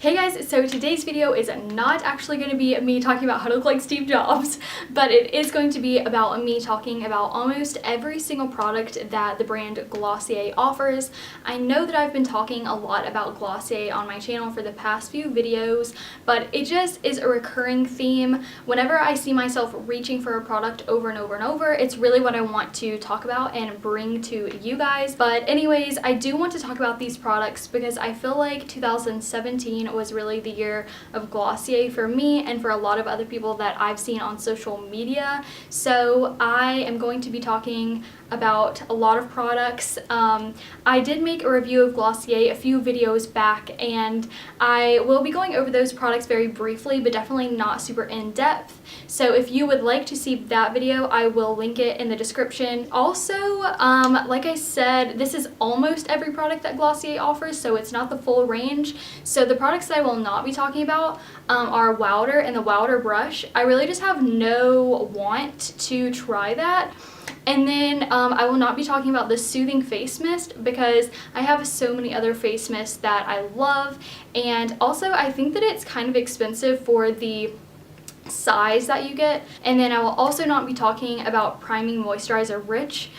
Hey guys, so today's video is not actually going to be me talking about how to look like Steve Jobs, but it is going to be about me talking about almost every single product that the brand Glossier offers. I know that I've been talking a lot about Glossier on my channel for the past few videos, but it just is a recurring theme. Whenever I see myself reaching for a product over and over and over, it's really what I want to talk about and bring to you guys. But anyways, I do want to talk about these products because I feel like 2017 was really the year of Glossier for me and for a lot of other people that I've seen on social media. So I am going to be talking about a lot of products. I did make a review of Glossier a few videos back, and I will be going over those products very briefly, but definitely not super in depth. So if you would like to see that video, I will link it in the description. Also, like I said, this is almost every product that Glossier offers, so it's not the full range. So the products that I will not be talking about are Wowder and the Wowder brush. I really just have no want to try that. And then I will not be talking about the Soothing Face Mist because I have so many other face mists that I love, and also I think that it's kind of expensive for the size that you get. And then I will also not be talking about Priming Moisturizer Rich.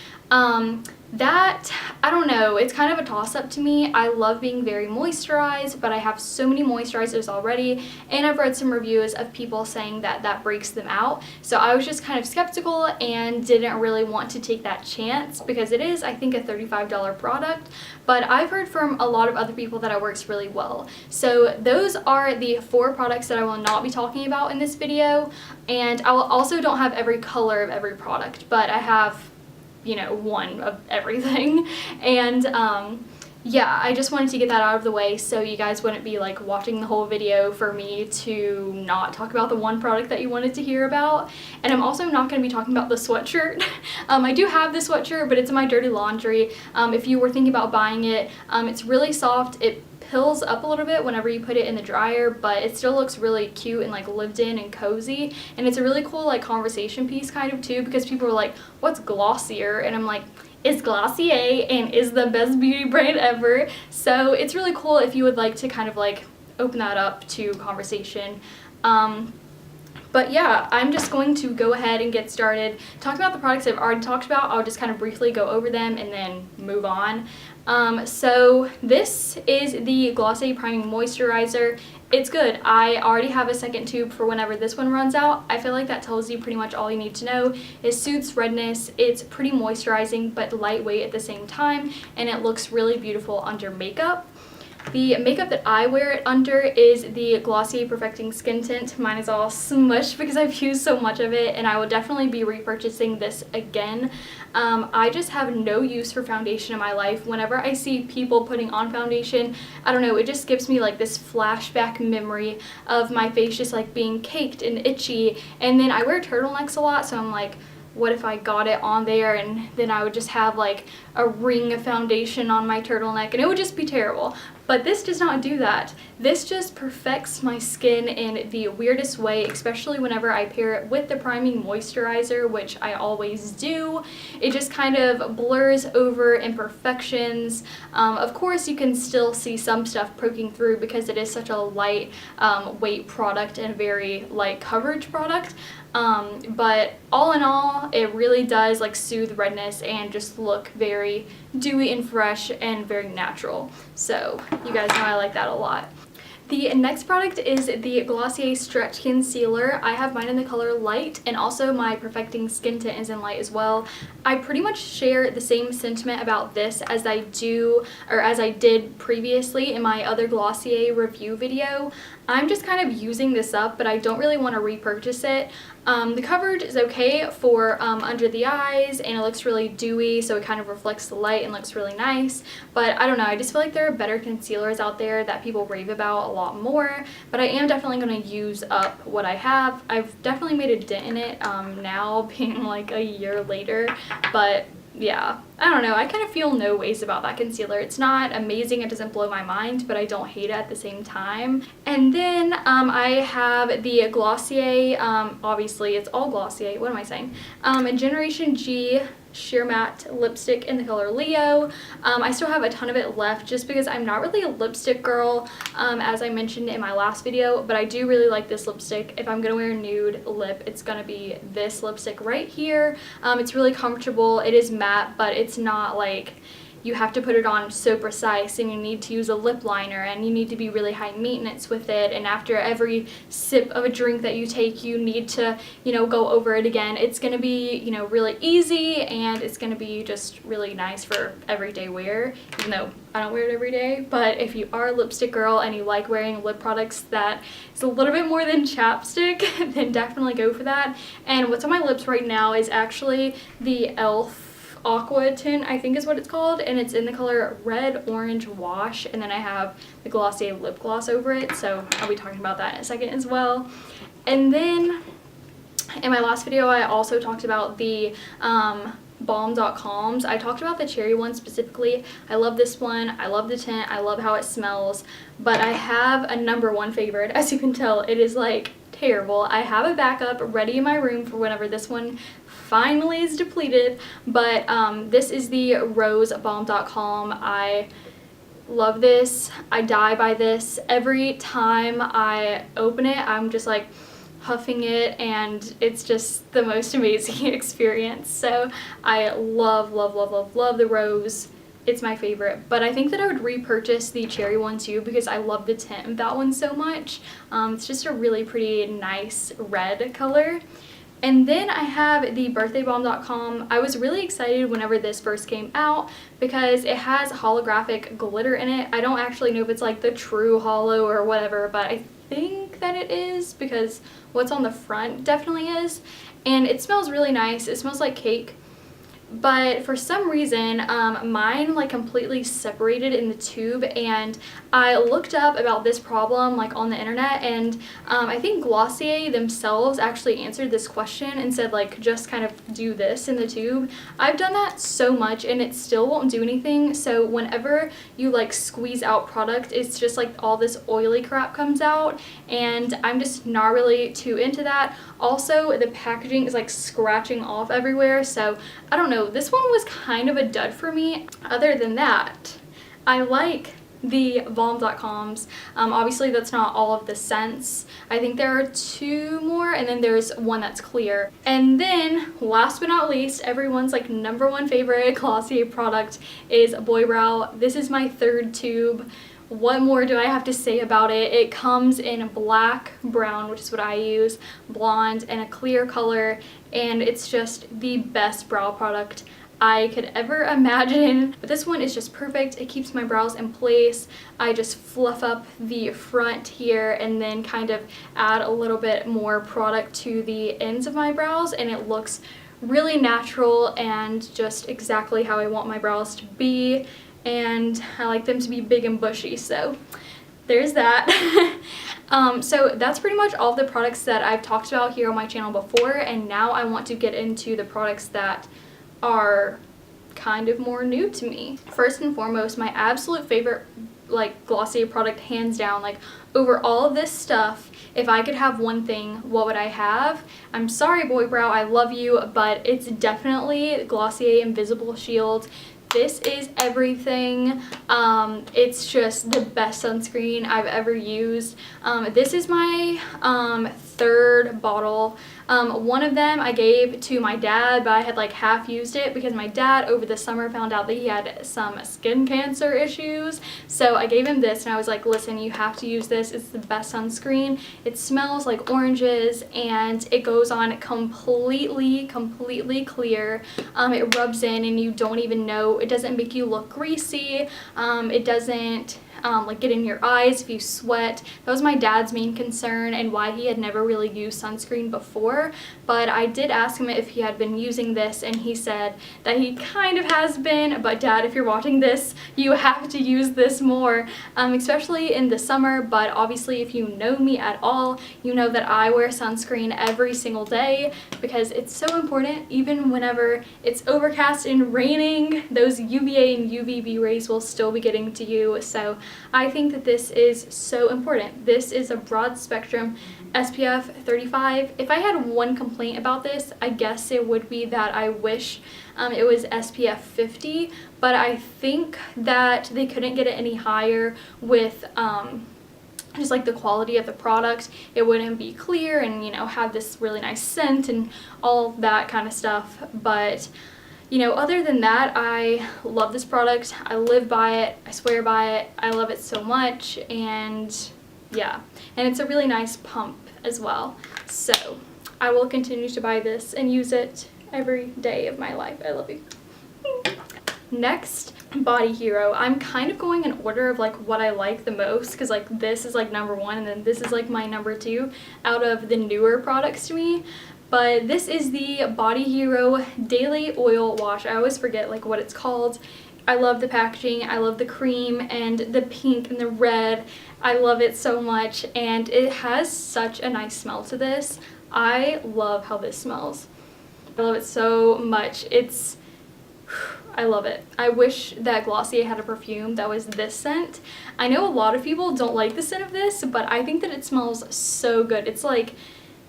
That, I don't know, it's kind of a toss-up to me. I love being very moisturized, but I have so many moisturizers already, and I've read some reviews of people saying that that breaks them out. So I was just kind of skeptical and didn't really want to take that chance because it is, I think, a $35 product, but I've heard from a lot of other people that it works really well. So those are the 4 products that I will not be talking about in this video, and I will also don't have every color of every product, but I have, you know, one of everything. And yeah, I just wanted to get that out of the way so you guys wouldn't be like watching the whole video for me to not talk about the one product that you wanted to hear about. And I'm also not going to be talking about the sweatshirt. I do have the sweatshirt, but it's in my dirty laundry. If you were thinking about buying it, it's really soft. It pills up a little bit whenever you put it in the dryer, but it still looks really cute and like lived in and cozy, and it's a really cool like conversation piece kind of too, because people are like, what's Glossier? And I'm like, it's Glossier and is the best beauty brand ever. So it's really cool if you would like to kind of like open that up to conversation. But yeah, I'm just going to go ahead and get started talking about the products I've already talked about. I'll just kind of briefly go over them and then move on. So this is the Glossier Priming Moisturizer. It's good. I already have a second tube for whenever this one runs out. I feel like that tells you pretty much all you need to know. It soothes redness, it's pretty moisturizing but lightweight at the same time, and it looks really beautiful under makeup. The makeup that I wear it under is the Glossier Perfecting Skin Tint. Mine is all smushed because I've used so much of it, and I will definitely be repurchasing this again. I just have no use for foundation in my life. Whenever I see people putting on foundation, I don't know, it just gives me like this flashback memory of my face just like being caked and itchy. And then I wear turtlenecks a lot, so I'm like, what if I got it on there and then I would just have like a ring of foundation on my turtleneck, and it would just be terrible. But this does not do that. This just perfects my skin in the weirdest way, especially whenever I pair it with the priming moisturizer, which I always do. It just kind of blurs over imperfections. Of course, you can still see some stuff poking through because it is such a light weight product and very light coverage product. But all in all, it really does like soothe redness and just look very dewy and fresh and very natural. So you guys know I like that a lot. The next product is the Glossier Stretch Concealer. I have mine in the color Light, and also my Perfecting Skin Tint is in Light as well. I pretty much share the same sentiment about this as I did previously in my other Glossier review video. I'm just kind of using this up, but I don't really want to repurchase it. The coverage is okay for under the eyes, and it looks really dewy, so it kind of reflects the light and looks really nice. But I don't know, I just feel like there are better concealers out there that people rave about a lot more, but I am definitely going to use up what I have. I've definitely made a dent in it now, being like a year later, but yeah, I don't know, I kind of feel no ways about that concealer. It's not amazing, it doesn't blow my mind, but I don't hate it at the same time. And then I have the Glossier, obviously it's all Glossier, what am I saying? Generation G sheer matte lipstick in the color Leo. I still have a ton of it left just because I'm not really a lipstick girl, as I mentioned in my last video, but I do really like this lipstick. If I'm gonna wear a nude lip, it's gonna be this lipstick right here. It's really comfortable. It is matte, but it's not like you have to put it on so precise, and you need to use a lip liner, and you need to be really high maintenance with it, and after every sip of a drink that you take, you need to, you know, go over it again. It's gonna be, you know, really easy, and it's gonna be just really nice for everyday wear, even though I don't wear it every day. But if you are a lipstick girl and you like wearing lip products that is a little bit more than chapstick, then definitely go for that. And what's on my lips right now is actually the e.l.f. Aqua tint, I think is what it's called, and it's in the color Red Orange Wash, and then I have the Glossier lip gloss over it, so I'll be talking about that in a second as well. And then in my last video I also talked about the balm.coms. I talked about the cherry one specifically. I love this one. I love the tint. I love how it smells, but I have a #1 favorite. As you can tell, it is like terrible. I have a backup ready in my room for whenever this one finally is depleted, but this is the Rose balm.com. I love this. I die by this. Every time I open it, I'm just like huffing it, and it's just the most amazing experience. So I love, love, love, love, love the Rose. It's my favorite, but I think that I would repurchase the cherry one too because I love the tint of that one so much. It's just a really pretty nice red color. And then I have the birthdaybalm.com. I was really excited whenever this first came out because it has holographic glitter in it. I don't actually know if it's like the true hollow or whatever, but I think that it is because what's on the front definitely is. And it smells really nice. It smells like cake. But for some reason, mine like completely separated in the tube, and I looked up about this problem like on the internet, and I think Glossier themselves actually answered this question and said like just kind of do this in the tube. I've done that so much and it still won't do anything, so whenever you like squeeze out product, it's just like all this oily crap comes out, and I'm just not really too into that. Also, the packaging is like scratching off everywhere, so I don't know. This one was kind of a dud for me. Other than that, I like the balm.coms. Obviously that's not all of the scents. I think there are 2 more, and then there's one that's clear. And then last but not least, everyone's like #1 favorite Glossier product is Boy Brow. This is my 3rd tube. What more do I have to say about it? It comes in black, brown, which is what I use, blonde, and a clear color, and it's just the best brow product I could ever imagine. But this one is just perfect. It keeps my brows in place. I just fluff up the front here and then kind of add a little bit more product to the ends of my brows, and it looks really natural and just exactly how I want my brows to be. And I like them to be big and bushy, so there's that. So that's pretty much all the products that I've talked about here on my channel before, and now I want to get into the products that are kind of more new to me. First and foremost, my absolute favorite like Glossier product, hands down, like over all of this stuff, if I could have one thing, what would I have? I'm sorry, Boy Brow, I love you, but it's definitely Glossier Invisible Shield. This is everything. It's just the best sunscreen I've ever used. This is my 3rd bottle. One of them I gave to my dad, but I had like half used it because my dad over the summer found out that he had some skin cancer issues. So I gave him this and I was like, listen, you have to use this. It's the best sunscreen. It smells like oranges and it goes on completely clear. It rubs in and you don't even know. It doesn't make you look greasy. It doesn't like get in your eyes if you sweat. That was my dad's main concern and why he had never really used sunscreen before, but I did ask him if he had been using this and he said that he kind of has been. But Dad, if you're watching this, you have to use this more, especially in the summer. But obviously if you know me at all, you know that I wear sunscreen every single day because it's so important. Even whenever it's overcast and raining, those UVA and UVB rays will still be getting to you, so I think that this is so important. This is a broad spectrum SPF 35. If I had one complaint about this, I guess it would be that I wish it was SPF 50, but I think that they couldn't get it any higher with just like the quality of the product. It wouldn't be clear and, you know, have this really nice scent and all that kind of stuff. But, you know, other than that, I love this product. I live by it. I swear by it. I love it so much. And yeah, and it's a really nice pump as well. So I will continue to buy this and use it every day of my life. I love you. Next, Body Hero. I'm kind of going in order of like what I like the most, because like this is like number one and then this is like my number two out of the newer products to me. But this is the Body Hero Daily Oil Wash. I always forget like what it's called. I love the packaging. I love the cream and the pink and the red. I love it so much, and it has such a nice smell to this. I love how this smells. I love it so much. I love it. I wish that Glossier had a perfume that was this scent. I know a lot of people don't like the scent of this, but I think that it smells so good. It's like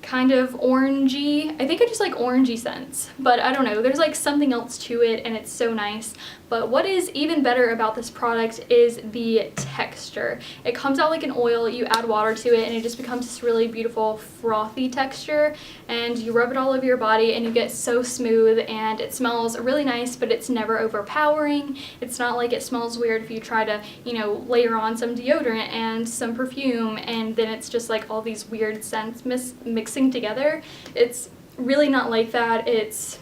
kind of orangey. I think I just like orangey scents, but I don't know. There's like something else to it and it's so nice. But what is even better about this product is the texture. It comes out like an oil, you add water to it, and it just becomes this really beautiful frothy texture, and you rub it all over your body and you get so smooth, and it smells really nice, but it's never overpowering. It's not like it smells weird if you try to, you know, layer on some deodorant and some perfume and then it's just like all these weird scents mixing together. It's really not like that. It's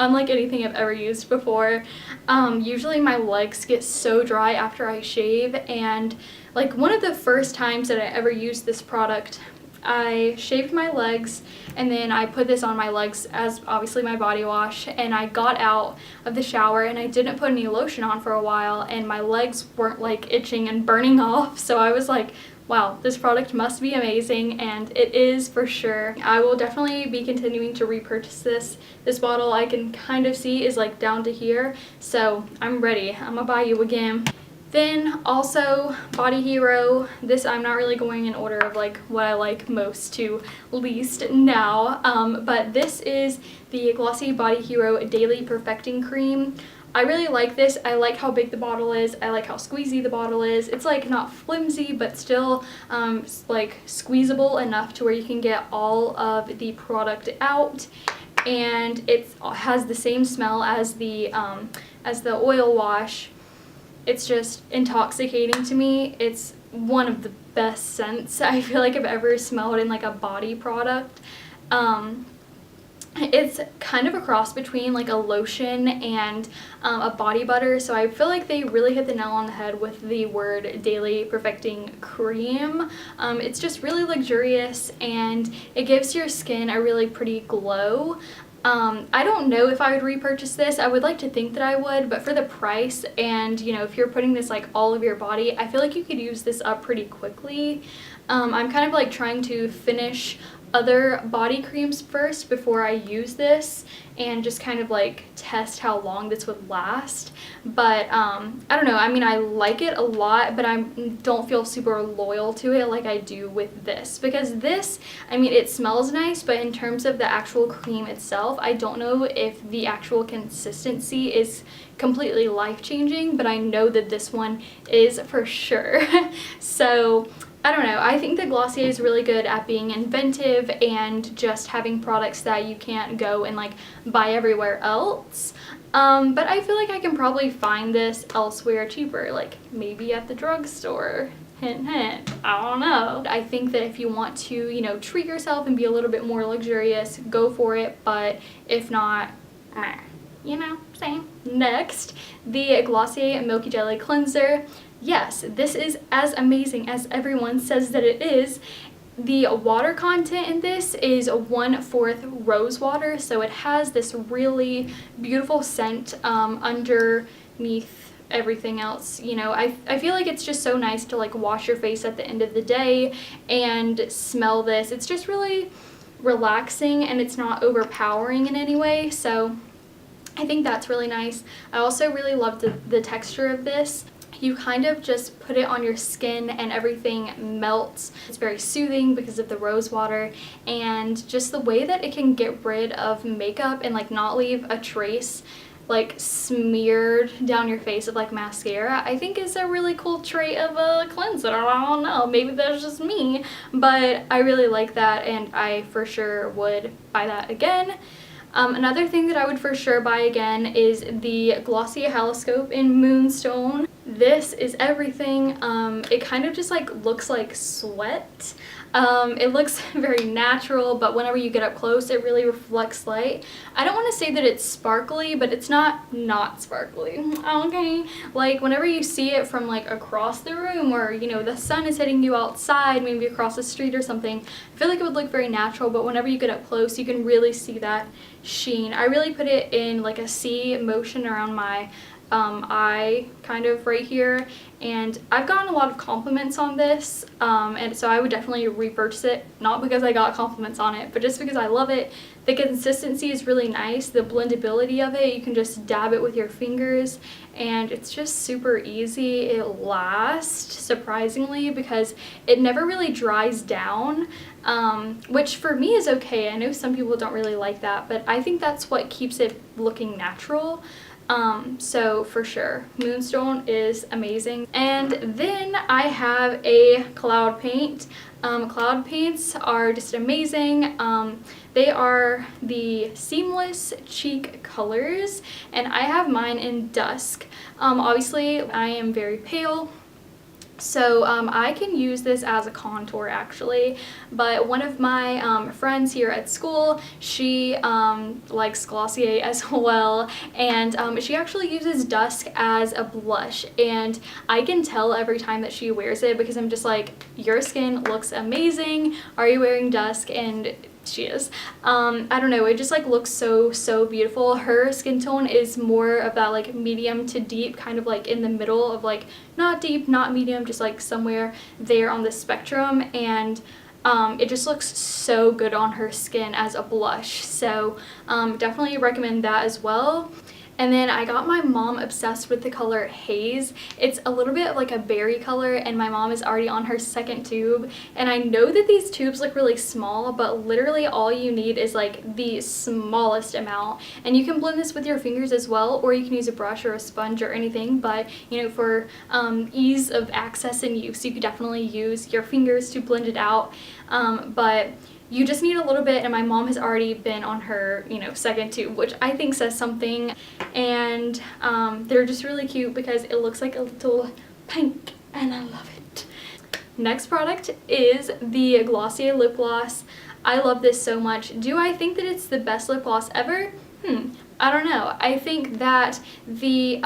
unlike anything I've ever used before. Usually my legs get so dry after I shave, and like one of the first times that I ever used this product, I shaved my legs and then I put this on my legs as obviously my body wash, and I got out of the shower and I didn't put any lotion on for a while, and my legs weren't like itching and burning off, so I was like, wow, this product must be amazing, and it is for sure. I will definitely be continuing to repurchase this. This bottle I can kind of see is like down to here, so I'm ready. I'm gonna buy you again. Then also Body Hero. This I'm not really going in order of like what I like most to least now, but this is the Glossier Body Hero Daily Perfecting Cream. I really like this. I like how big the bottle is. I like how squeezy the bottle is. It's like not flimsy, but still like squeezable enough to where you can get all of the product out. And it has the same smell as the oil wash. It's just intoxicating to me. It's one of the best scents I feel like I've ever smelled in like a body product. It's kind of a cross between like a lotion and a body butter, so I feel like they really hit the nail on the head with the word Daily Perfecting Cream. It's just really luxurious and it gives your skin a really pretty glow. I don't know if I would repurchase this. I would like to think that I would, but for the price and, you know, if you're putting this like all over your body, I feel like you could use this up pretty quickly. I'm kind of like trying to finish other body creams first before I use this and just kind of like test how long this would last. But I don't know, I mean, I like it a lot, but I don't feel super loyal to it like I do with this, because this, I mean, it smells nice, but in terms of the actual cream itself, I don't know if the actual consistency is completely life-changing, but I know that this one is for sure. So I don't know, I think that Glossier is really good at being inventive and just having products that you can't go and like buy everywhere else. But I feel like I can probably find this elsewhere cheaper, like maybe at the drugstore. Hint, hint. I don't know. I think that if you want to, you know, treat yourself and be a little bit more luxurious, go for it. But if not, meh. You know, same. Next, the Glossier Milky Jelly Cleanser. Yes, this is as amazing as everyone says that it is. The water content in this is 1/4 rose water, so it has this really beautiful scent underneath everything else. You know, I feel like it's just so nice to like wash your face at the end of the day and smell this. It's just really relaxing and it's not overpowering in any way, so I think that's really nice. I also really love the texture of this. you kind of just put it on your skin and everything melts. It's very soothing because of the rose water, and just the way that it can get rid of makeup and like not leave a trace like smeared down your face of like mascara, I think is a really cool trait of a cleanser. I don't know, maybe that's just me, but I really like that, and I for sure would buy that again. Another thing that I would for sure buy again is the Glossier Haloscope in Moonstone. This is everything. It kind of just like looks like sweat. It looks very natural, but whenever you get up close, it really reflects light. I don't want to say that it's sparkly, but it's not sparkly, okay? Like whenever you see it from like across the room, or you know, the sun is hitting you outside, maybe across the street or something, I feel like it would look very natural, but whenever you get up close, you can really see that sheen. I really put it in like a C motion around my eye, kind of right here, and I've gotten a lot of compliments on this, and so I would definitely repurchase it, not because I got compliments on it, but just because I love it. The consistency is really nice, the blendability of it, you can just dab it with your fingers, and it's just super easy. It lasts, surprisingly, because it never really dries down, which for me is okay. I know some people don't really like that, but I think that's what keeps it looking natural. So for sure, Moonstone is amazing. And then I have a cloud paint. Cloud paints are just amazing. They are the Seamless Cheek colors, and I have mine in Dusk. Obviously I am very pale, so I can use this as a contour actually, but one of my friends here at school, she likes Glossier as well, and she actually uses Dusk as a blush, and I can tell every time that she wears it because I'm just like, your skin looks amazing, are you wearing Dusk? And she is. I don't know, it just like looks so beautiful. Her skin tone is more of that like medium to deep, kind of like in the middle of like not deep, not medium, just like somewhere there on the spectrum, and it just looks so good on her skin as a blush, so definitely recommend that as well. And then I got my mom obsessed with the color Haze. It's a little bit like a berry color, and my mom is already on her second tube. And I know that these tubes look really small, but literally all you need is like the smallest amount. And you can blend this with your fingers as well, or you can use a brush or a sponge or anything. But you know, for ease of access and use, you could definitely use your fingers to blend it out. But you just need a little bit, and my mom has already been on her, you know, second tube, which I think says something. And they're just really cute because it looks like a little pink, and I love it. Next product is the Glossier lip gloss. I love this so much. Do I think that it's the best lip gloss ever? I don't know. I think that the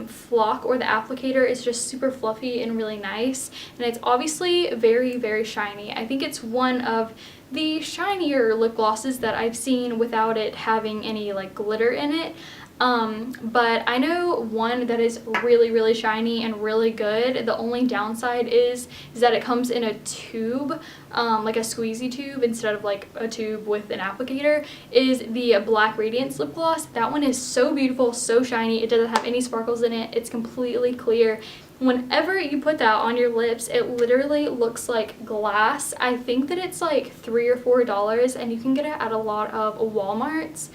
flock or the applicator is just super fluffy and really nice, and it's obviously very shiny. I think it's one of the shinier lip glosses that I've seen without it having any like glitter in it. But I know one that is really shiny and really good. The only downside is that it comes in a tube, like a squeezy tube instead of like a tube with an applicator, is the Black Radiance lip gloss. That one is so beautiful, so shiny. It doesn't have any sparkles in it. It's completely clear. Whenever you put that on your lips, it literally looks like glass. I think that it's like $3 or $4, and you can get it at a lot of Walmarts.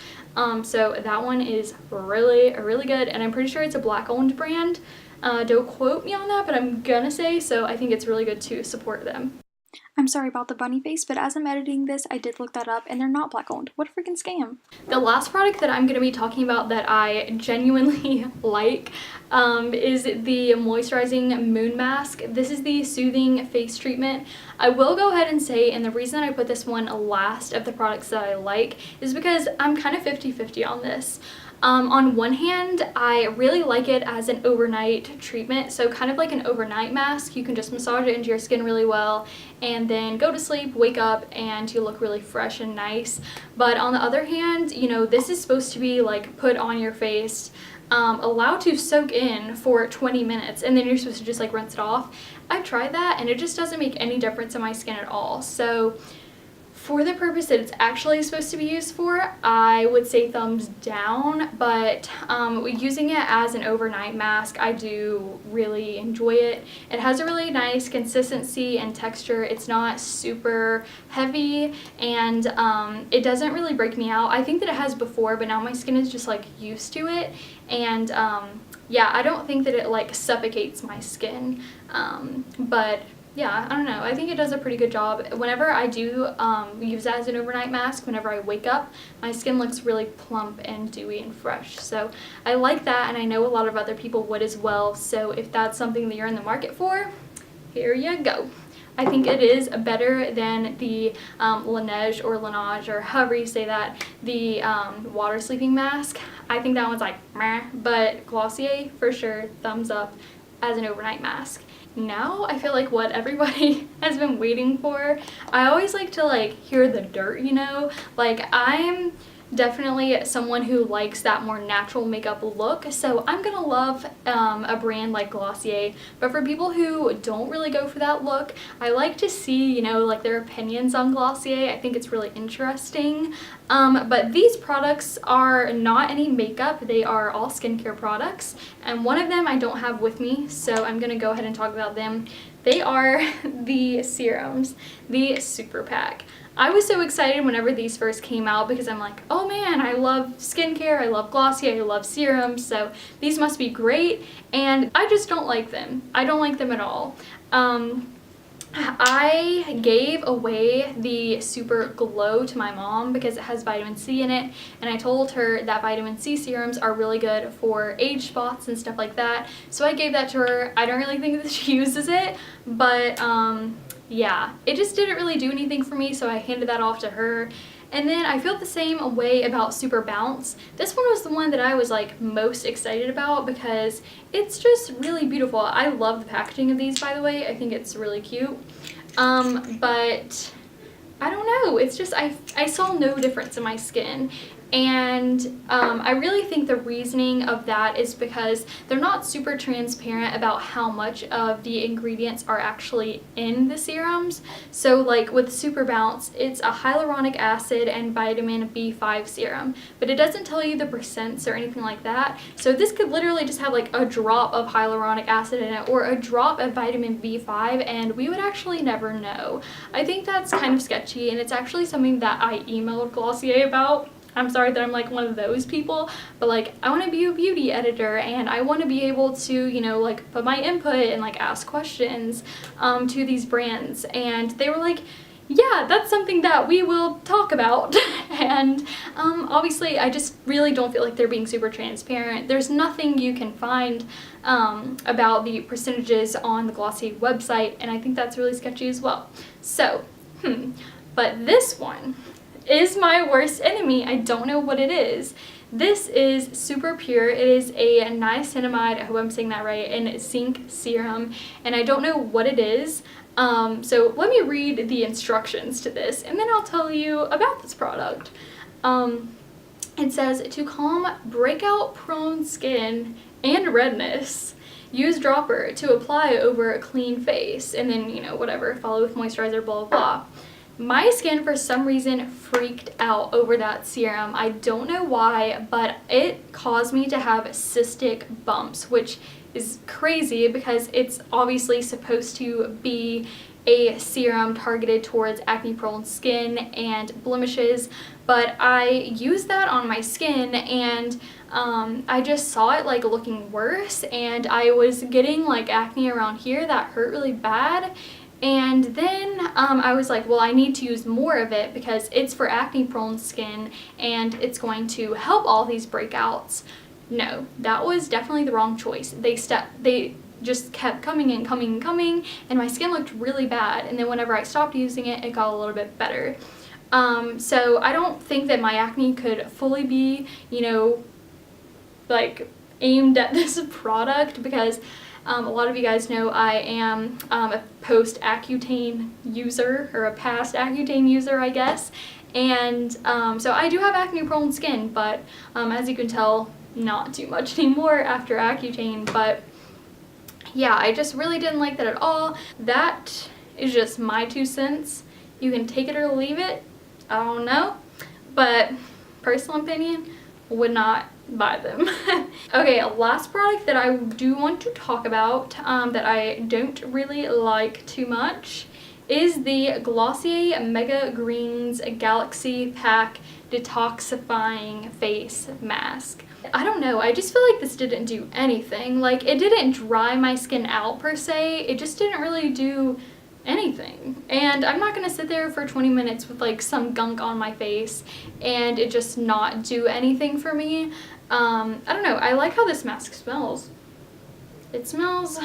So that one is really good, and I'm pretty sure it's a Black owned brand. Don't quote me on that, but I'm gonna say so. I think it's really good to support them. I'm sorry about the bunny face, but as I'm editing this, I did look that up, and they're not Black owned. What a freaking scam. The last product that I'm going to be talking about that I genuinely like is the moisturizing moon mask. This is the soothing face treatment. I will go ahead and say, and the reason I put this one last of the products that I like is because I'm kind of 50-50 on this. On one hand, I really like it as an overnight treatment, so kind of like an overnight mask. You can just massage it into your skin really well and then go to sleep, wake up, and you look really fresh and nice. But on the other hand, you know, this is supposed to be like put on your face, allowed to soak in for 20 minutes, and then you're supposed to just like rinse it off. I've tried that, and it just doesn't make any difference in my skin at all. So For the purpose that it's actually supposed to be used for, I would say thumbs down, but using it as an overnight mask, I do really enjoy it. It has a really nice consistency and texture. It's not super heavy, and it doesn't really break me out. I think that it has before, but now my skin is just like used to it, and yeah, I don't think that it like suffocates my skin, but yeah, I don't know. I think it does a pretty good job. Whenever I do use it as an overnight mask, whenever I wake up, my skin looks really plump and dewy and fresh. So I like that, and I know a lot of other people would as well. So if that's something that you're in the market for, here you go. I think it is better than the Laneige or Laneige, or however you say that, the water sleeping mask. I think that one's like meh, but Glossier for sure, thumbs up as an overnight mask. Now I feel like what everybody has been waiting for. I always like to like hear the dirt, you know? Like, I'm definitely someone who likes that more natural makeup look, so I'm gonna love a brand like Glossier. But for people who don't really go for that look, I like to see, you know, like their opinions on Glossier. I think it's really interesting. But these products are not any makeup, they are all skincare products, and one of them I don't have with me, so I'm gonna go ahead and talk about them. They are the serums, the Super Pack. I was so excited whenever these first came out because I'm like, oh man, I love skincare, I love Glossier, I love serums, so these must be great, and I just don't like them. I don't like them at all. I gave away the Super Glow to my mom because it has vitamin C in it, and I told her that vitamin C serums are really good for age spots and stuff like that, so I gave that to her. I don't really think that she uses it, but yeah, it just didn't really do anything for me, so I handed that off to her. And then I feel the same way about Super Bounce. This one was the one that I was like most excited about because it's just really beautiful. I love the packaging of these, by the way. I think it's really cute. But I don't know, it's just I saw no difference in my skin. And I really think the reasoning of that is because they're not super transparent about how much of the ingredients are actually in the serums. So like with Super Bounce, it's a hyaluronic acid and vitamin B5 serum, but it doesn't tell you the percents or anything like that. So this could literally just have like a drop of hyaluronic acid in it or a drop of vitamin B5, and we would actually never know. I think that's kind of sketchy, and it's actually something that I emailed Glossier about. I'm sorry that I'm like one of those people, but like I want to be a beauty editor, and I want to be able to, you know, like put my input and like ask questions to these brands, and they were like, yeah, that's something that we will talk about. And obviously I just really don't feel like they're being super transparent. There's nothing you can find about the percentages on the Glossier website, and I think that's really sketchy as well. So but this one is my worst enemy. I don't know what it is. This is Super Pure. It is a niacinamide, I hope I'm saying that right, and zinc serum, and I don't know what it is. So let me read the instructions to this, and then I'll tell you about this product. It says, to calm breakout prone skin and redness, use dropper to apply over a clean face, and then, you know, whatever, follow with moisturizer, blah, blah, blah. My skin for some reason freaked out over that serum. I don't know why, but it caused me to have cystic bumps, which is crazy because it's obviously supposed to be a serum targeted towards acne prone skin and blemishes, but I used that on my skin, and I just saw it like looking worse, and I was getting like acne around here that hurt really bad. And then I was like, well, I need to use more of it because it's for acne prone skin and it's going to help all these breakouts. No, that was definitely the wrong choice. They just kept coming and coming and coming, and my skin looked really bad, and then whenever I stopped using it, it got a little bit better. So I don't think that my acne could fully be, you know, like aimed at this product because a lot of you guys know I am a post-Accutane user, or a past Accutane user, I guess. And so I do have acne-prone skin, but as you can tell, not too much anymore after Accutane. But yeah, I just really didn't like that at all. That is just my 2 cents. You can take it or leave it. I don't know, but personal opinion, would not buy them. Okay, last product that I do want to talk about that I don't really like too much is the Glossier Mega Greens Galaxy Pack Detoxifying Face Mask. I don't know, I just feel like this didn't do anything. Like, it didn't dry my skin out per se, it just didn't really do anything. And I'm not gonna sit there for 20 minutes with like some gunk on my face and it just not do anything for me. I don't know, I like how this mask smells. It smells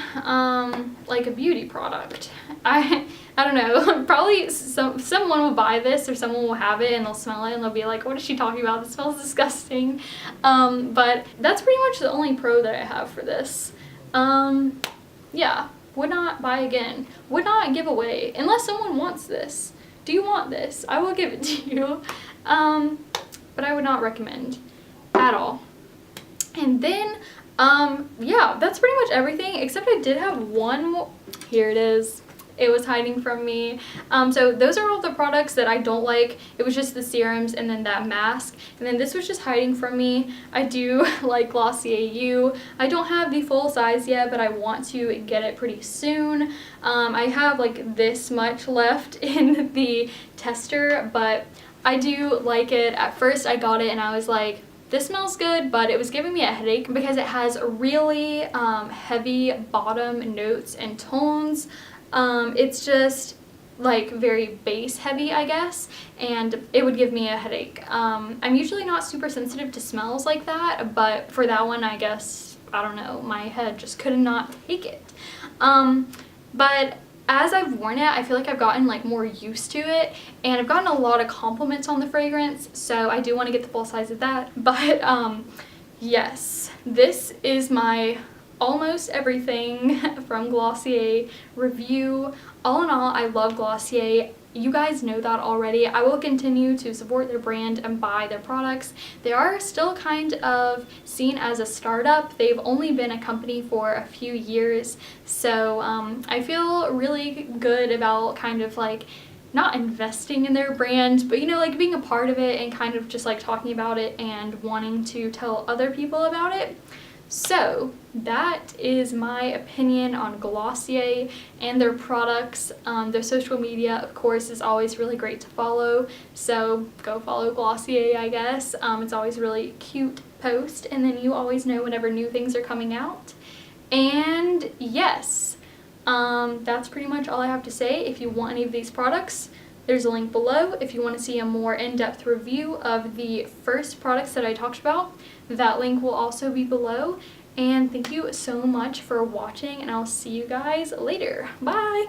like a beauty product. I don't know, probably someone will buy this or someone will have it and they'll smell it and they'll be like, what is she talking about? This smells disgusting. But that's pretty much the only pro that I have for this. Yeah, would not buy again. Would not give away unless someone wants this. Do you want this? I will give it to you. But I would not recommend at all. And then yeah, that's pretty much everything, except I did have one more. Here it is. It was hiding from me. So those are all the products that I don't like. It was just the serums and then that mask. And then this was just hiding from me. I do like Glossier U. I don't have the full size yet, but I want to get it pretty soon. I have like this much left in the tester, but I do like it. At first I got it and I was like, this smells good, but it was giving me a headache because it has really heavy bottom notes and tones. It's just like very base heavy, I guess, and it would give me a headache. I'm usually not super sensitive to smells like that, but for that one, I guess, I don't know, my head just could not take it. But as I've worn it, I feel like I've gotten like more used to it, and I've gotten a lot of compliments on the fragrance, so I do want to get the full size of that. But yes, this is my almost everything from Glossier review. All in all, I love Glossier. You guys know that already. I will continue to support their brand and buy their products. They are still kind of seen as a startup. They've only been a company for a few years, so I feel really good about kind of like not investing in their brand, but you know, like being a part of it and kind of just like talking about it and wanting to tell other people about it. So that is my opinion on Glossier and their products. Their social media, of course, is always really great to follow, so go follow Glossier, I guess. It's always really cute post, and then you always know whenever new things are coming out. And yes, that's pretty much all I have to say. If you want any of these products, there's a link below. If you want to see a more in-depth review of the first products that I talked about, that link will also be below. And thank you so much for watching, and I'll see you guys later. Bye!